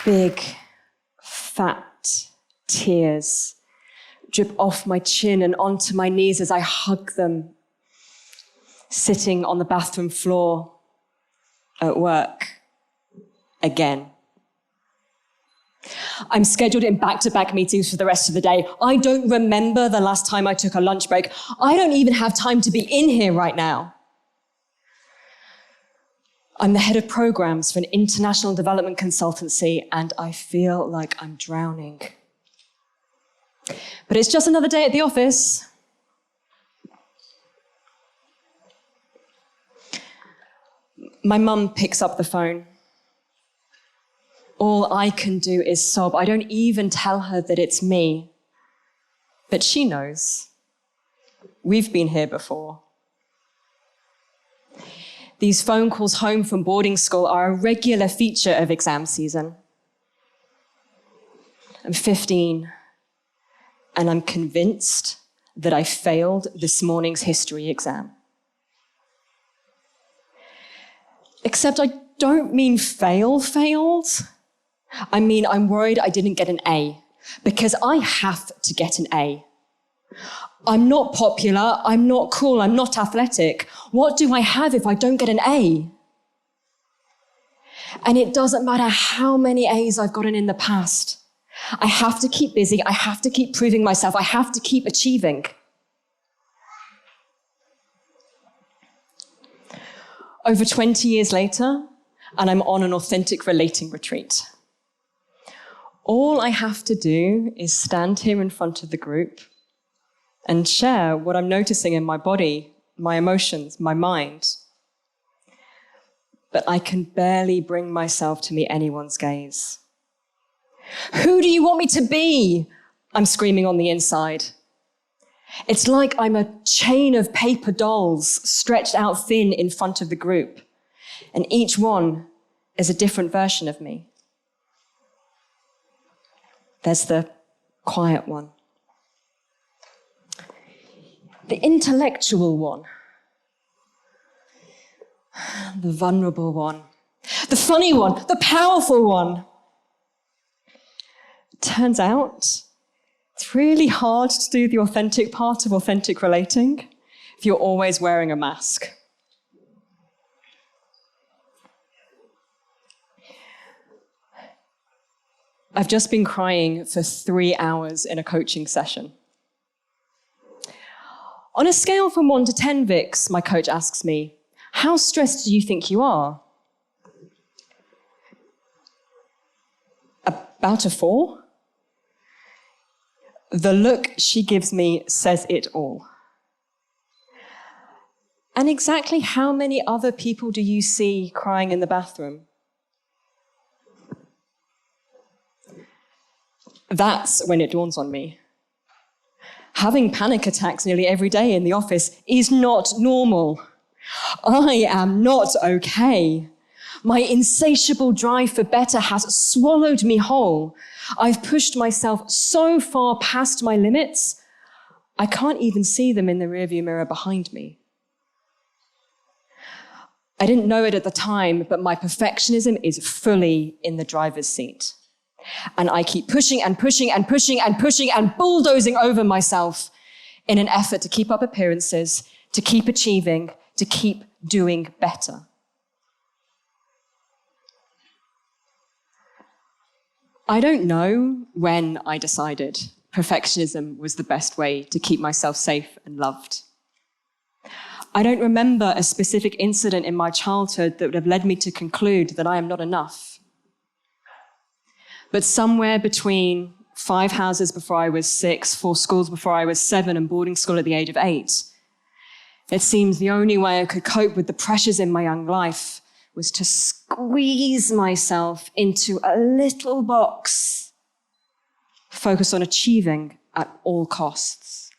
Big, fat tears drip off my chin and onto my knees as I hug them, sitting on the bathroom floor at work again. I'm scheduled in back-to-back meetings for the rest of the day. I don't remember the last time I took a lunch break. I don't even have time to be in here right now. I'm the head of programs for an international development consultancy, and I feel like I'm drowning. But it's just another day at the office. My mum picks up the phone. All I can do is sob. I don't even tell her that it's me. But she knows. We've been here before. These phone calls home from boarding school are a regular feature of exam season. I'm 15, and I'm convinced that I failed this morning's history exam. Except I don't mean failed. I mean, I'm worried I didn't get an A, because I have to get an A. I'm not popular, I'm not cool, I'm not athletic. What do I have if I don't get an A? And it doesn't matter how many A's I've gotten in the past. I have to keep busy, I have to keep proving myself, I have to keep achieving. Over 20 years later, and I'm on an authentic relating retreat. All I have to do is stand here in front of the group and share what I'm noticing in my body, my emotions, my mind. But I can barely bring myself to meet anyone's gaze. Who do you want me to be? I'm screaming on the inside. It's like I'm a chain of paper dolls stretched out thin in front of the group, and each one is a different version of me. There's the quiet one, the intellectual one, the vulnerable one, the funny one, the powerful one. Turns out it's really hard to do the authentic part of authentic relating if you're always wearing a mask. I've just been crying for 3 hours in a coaching session. On a scale from 1 to 10, Vix, my coach asks me, how stressed do you think you are? About a 4? The look she gives me says it all. And exactly how many other people do you see crying in the bathroom? That's when it dawns on me. Having panic attacks nearly every day in the office is not normal. I am not okay. My insatiable drive for better has swallowed me whole. I've pushed myself so far past my limits, I can't even see them in the rearview mirror behind me. I didn't know it at the time, but my perfectionism is fully in the driver's seat. And I keep pushing and pushing and pushing and pushing and bulldozing over myself in an effort to keep up appearances, to keep achieving, to keep doing better. I don't know when I decided perfectionism was the best way to keep myself safe and loved. I don't remember a specific incident in my childhood that would have led me to conclude that I am not enough. But somewhere between 5 houses before I was 6, 4 schools before I was 7, and boarding school at the age of 8, it seems the only way I could cope with the pressures in my young life was to squeeze myself into a little box, focused on achieving at all costs.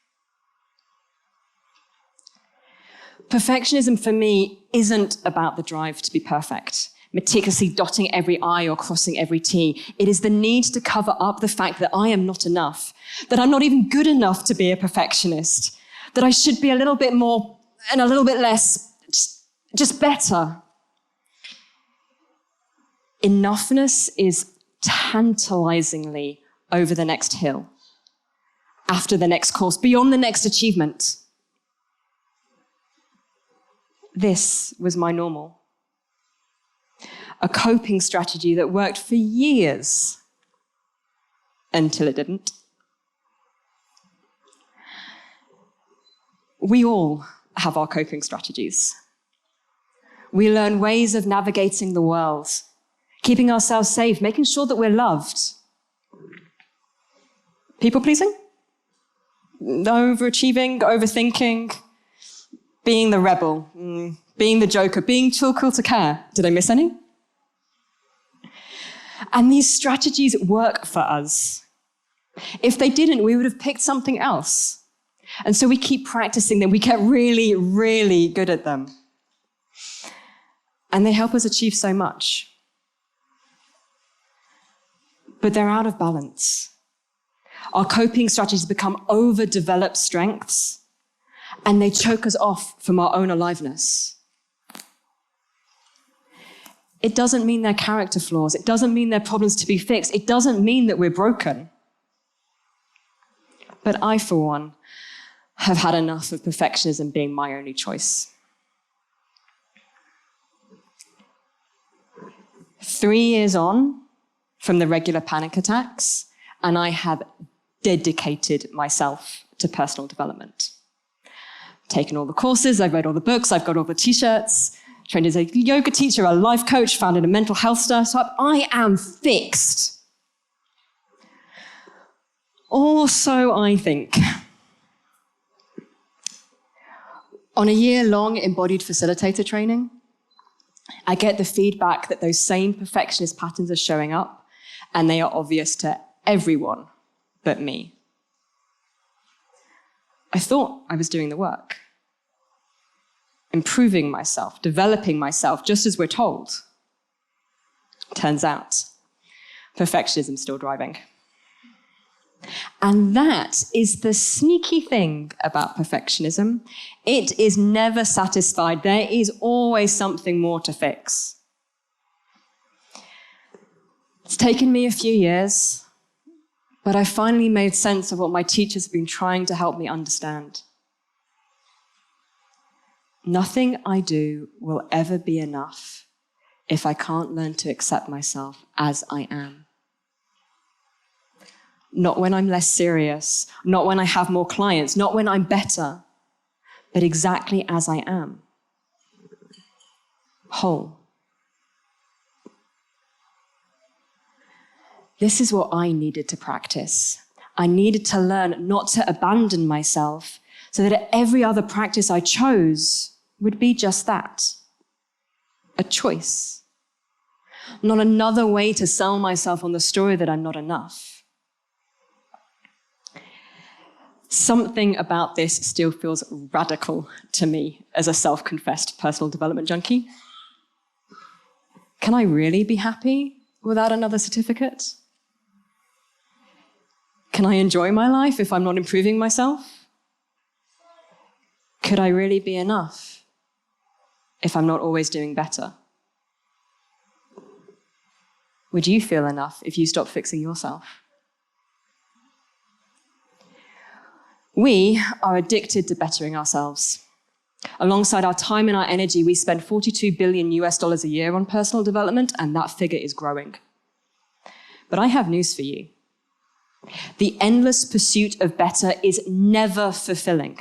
Perfectionism for me isn't about the drive to be perfect, meticulously dotting every I or crossing every T. It is the need to cover up the fact that I am not enough, that I'm not even good enough to be a perfectionist, that I should be a little bit more and a little bit less, just better. Enoughness is tantalizingly over the next hill, after the next course, beyond the next achievement. This was my normal. A coping strategy that worked for years until it didn't. We all have our coping strategies. We learn ways of navigating the world, keeping ourselves safe, making sure that we're loved. People pleasing? Overachieving, overthinking, being the rebel, being the joker, being too cool to care. Did I miss any? And these strategies work for us. If they didn't, we would have picked something else. And so we keep practicing them. We get really, really good at them. And they help us achieve so much. But they're out of balance. Our coping strategies become overdeveloped strengths, and they choke us off from our own aliveness. It doesn't mean they're character flaws. It doesn't mean they're problems to be fixed. It doesn't mean that we're broken. But I, for one, have had enough of perfectionism being my only choice. 3 years on from the regular panic attacks, and I have dedicated myself to personal development. Taken all the courses, I've read all the books, I've got all the t-shirts, trained as a yoga teacher, a life coach, founded a mental health startup. I am fixed. Or so I think. On a year-long embodied facilitator training, I get the feedback that those same perfectionist patterns are showing up, and they are obvious to everyone but me. I thought I was doing the work, improving myself, developing myself, just as we're told. Turns out, perfectionism's still driving. And that is the sneaky thing about perfectionism. It is never satisfied. There is always something more to fix. It's taken me a few years, but I finally made sense of what my teachers have been trying to help me understand. Nothing I do will ever be enough if I can't learn to accept myself as I am. Not when I'm less serious, not when I have more clients, not when I'm better, but exactly as I am. Whole. This is what I needed to practice. I needed to learn not to abandon myself so that every other practice I chose would be just that, a choice. Not another way to sell myself on the story that I'm not enough. Something about this still feels radical to me as a self-confessed personal development junkie. Can I really be happy without another certificate? Can I enjoy my life if I'm not improving myself? Could I really be enough if I'm not always doing better? Would you feel enough if you stopped fixing yourself? We are addicted to bettering ourselves. Alongside our time and our energy, we spend $42 billion a year on personal development, and that figure is growing. But I have news for you. The endless pursuit of better is never fulfilling.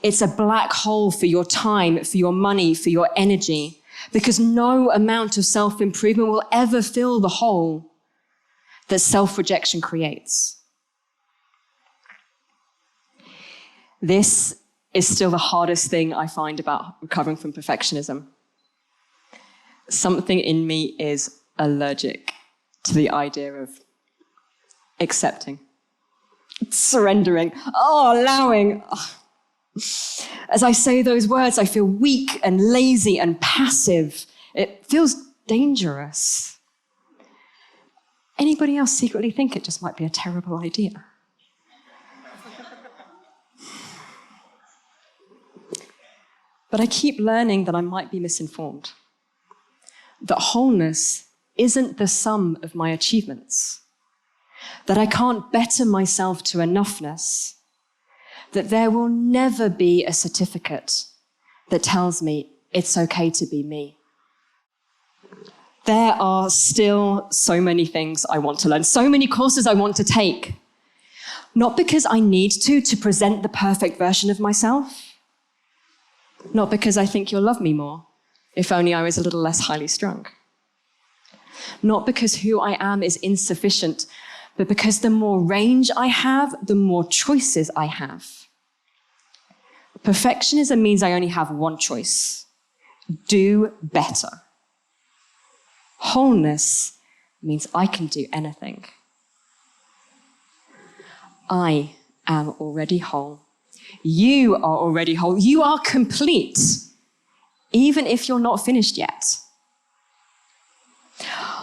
It's a black hole for your time, for your money, for your energy, because no amount of self-improvement will ever fill the hole that self-rejection creates. This is still the hardest thing I find about recovering from perfectionism. Something in me is allergic to the idea of accepting, surrendering, allowing. As I say those words, I feel weak and lazy and passive. It feels dangerous. Anybody else secretly think it just might be a terrible idea? But I keep learning that I might be misinformed. That wholeness isn't the sum of my achievements, that I can't better myself to enoughness, that there will never be a certificate that tells me it's okay to be me. There are still so many things I want to learn, so many courses I want to take, not because I need to present the perfect version of myself, not because I think you'll love me more, if only I was a little less highly strung. Not because who I am is insufficient, but because the more range I have, the more choices I have. Perfectionism means I only have one choice: do better. Wholeness means I can do anything. I am already whole. You are already whole. You are complete, even if you're not finished yet.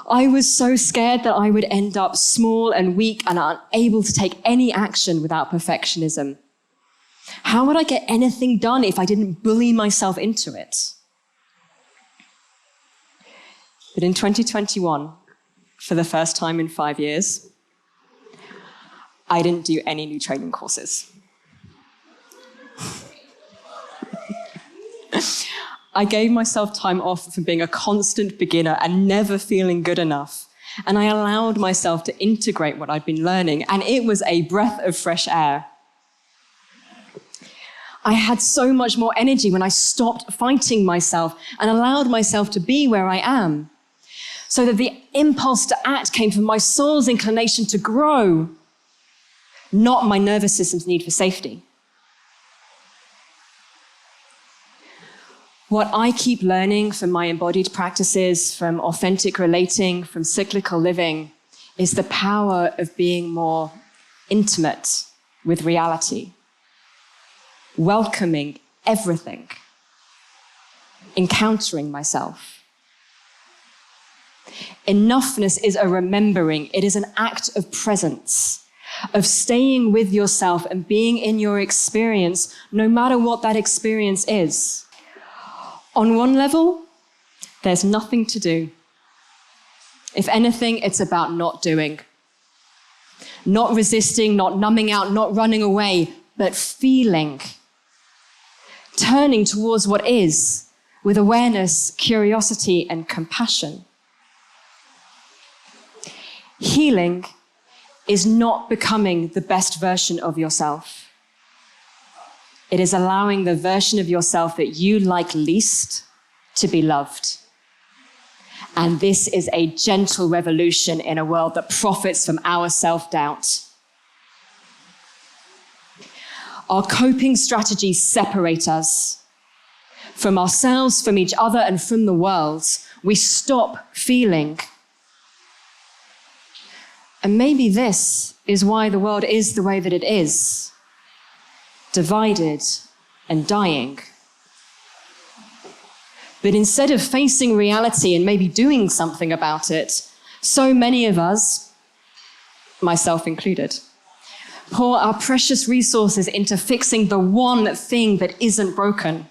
I was so scared that I would end up small and weak and unable to take any action without perfectionism. How would I get anything done if I didn't bully myself into it? But in 2021, for the first time in 5 years, I didn't do any new training courses. I gave myself time off from being a constant beginner and never feeling good enough. And I allowed myself to integrate what I'd been learning, and it was a breath of fresh air. I had so much more energy when I stopped fighting myself and allowed myself to be where I am, so that the impulse to act came from my soul's inclination to grow, not my nervous system's need for safety. What I keep learning from my embodied practices, from authentic relating, from cyclical living, is the power of being more intimate with reality, welcoming everything, encountering myself. Enoughness is a remembering. It is an act of presence, of staying with yourself and being in your experience, no matter what that experience is. On one level, there's nothing to do. If anything, it's about not doing. Not resisting, not numbing out, not running away, but feeling. Turning towards what is, with awareness, curiosity, and compassion. Healing is not becoming the best version of yourself. It is allowing the version of yourself that you like least to be loved. And this is a gentle revolution in a world that profits from our self-doubt. Our coping strategies separate us from ourselves, from each other, and from the world. We stop feeling. And maybe this is why the world is the way that it is. Divided and dying. But instead of facing reality and maybe doing something about it, so many of us, myself included, pour our precious resources into fixing the one thing that isn't broken: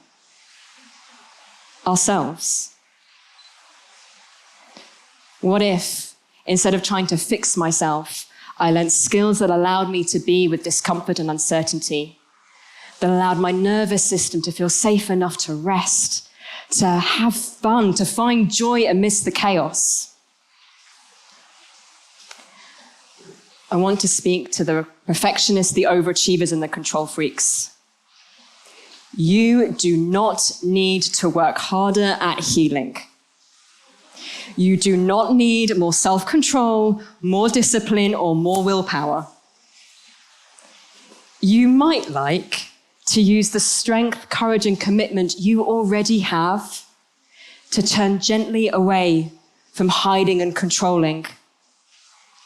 ourselves. What if, instead of trying to fix myself, I learned skills that allowed me to be with discomfort and uncertainty, that allowed my nervous system to feel safe enough to rest, to have fun, to find joy amidst the chaos? I want to speak to the perfectionists, the overachievers, and the control freaks. You do not need to work harder at healing. You do not need more self-control, more discipline, or more willpower. You might like to use the strength, courage, and commitment you already have to turn gently away from hiding and controlling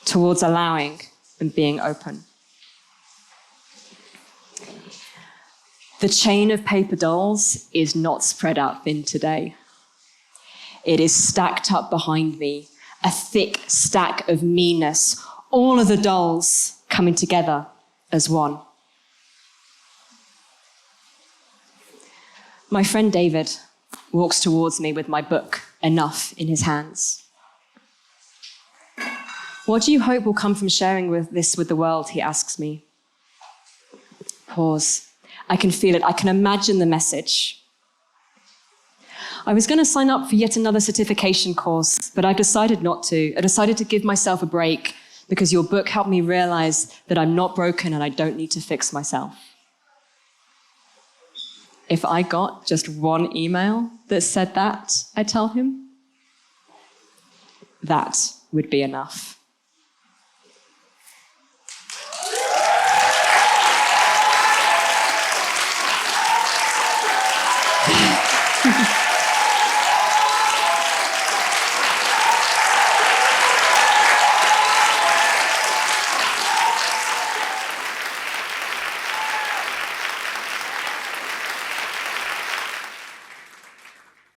towards allowing and being open. The chain of paper dolls is not spread out thin today. It is stacked up behind me, a thick stack of meanness, all of the dolls coming together as one. My friend David walks towards me with my book, Enough, in his hands. What do you hope will come from sharing this with the world, he asks me. Pause. I can feel it. I can imagine the message. I was going to sign up for yet another certification course, but I've decided not to. I decided to give myself a break because your book helped me realize that I'm not broken and I don't need to fix myself. If I got just one email that said that, I tell him, that would be enough.